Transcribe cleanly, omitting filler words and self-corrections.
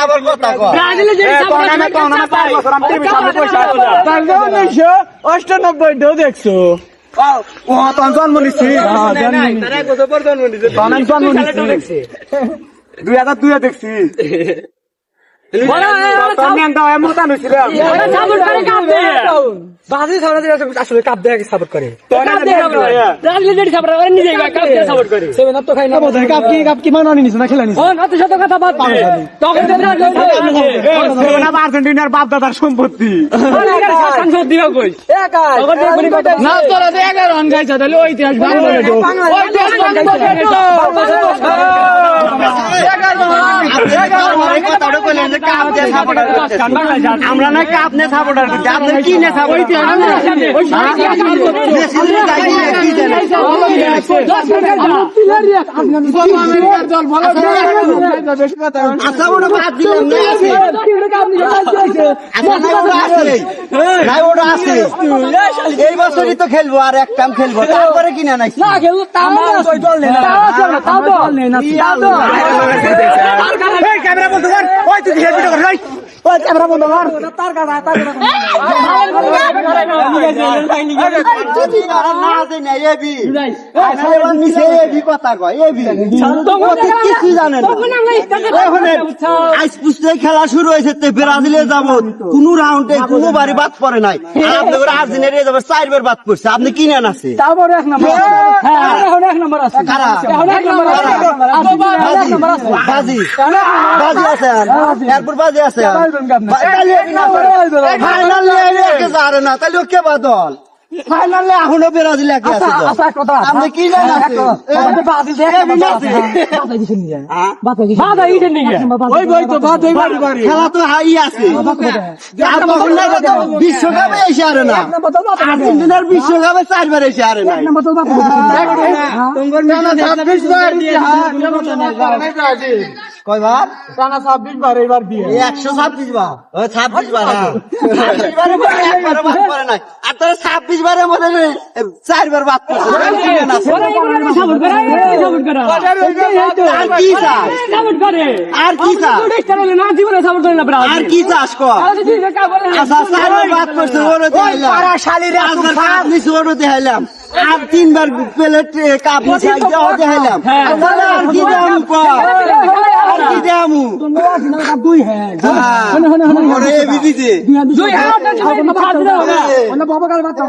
আবার কথা কয় ব্রাজিলে যে ঢেউ দেখছো ও তখন জন্ম নিচ্ছি জন্ম নিচ্ছি 2002 দেখছি আসলে কাপ দেয় সাপোর্ট করে কাপ কি মানা নিস না খেলা নিস আর্জেন্টিনার বাপ দাদার সম্পত্তি আমরা না কাপ নিয়ে সাপোর্টার করছি আপনি কি নিয়ে সাপোর্ট এই বছরই তো খেলবো আর এক কাম খেলবো তারপরে কিনা নাই ক্যামেরা বন্ধ কর ওই তুই ভিডিও কর ওই ক্যামেরা বন্ধ কর খেলা শুরু হয়েছে ব্রাজিলে যাবো কোন রাউন্ডে কোনো বাড়ি বাদ পড়ে নাই আপনার আর্জেন্টিনা যাবো 4 বার বাদ পড়ছে আপনি কিনে আছে বাজি বাজি আছে এরপর বাজি আছে ফাইনাল না তাহলে কে বাদল ফাইনালে এখনো ব্রাজিল আপনি কি জানেন খেলা তো হাই আছে বিশ্বকাপে এসে আরে না আর্জেন্টিনার বিশ্বকাপে 4 বার এসে আরে না কয়বার 26 বার এবার দিয়ে 126 বার 26 বার একবার বাদ পড়ে নাই আর তোরা 26 বারের মধ্যে 4 বার বাদ পড়ছে আর কি চাস কর আচ্ছা 4 বার বাদ পড়ছে ওরও দেখাইলাম আর 3 বার প্লেট কাপ দেখাইলাম আর কি দাম কর আর কি দামু দুই হ্যাঁ বিবিতে বাবা কাল বাচ্চা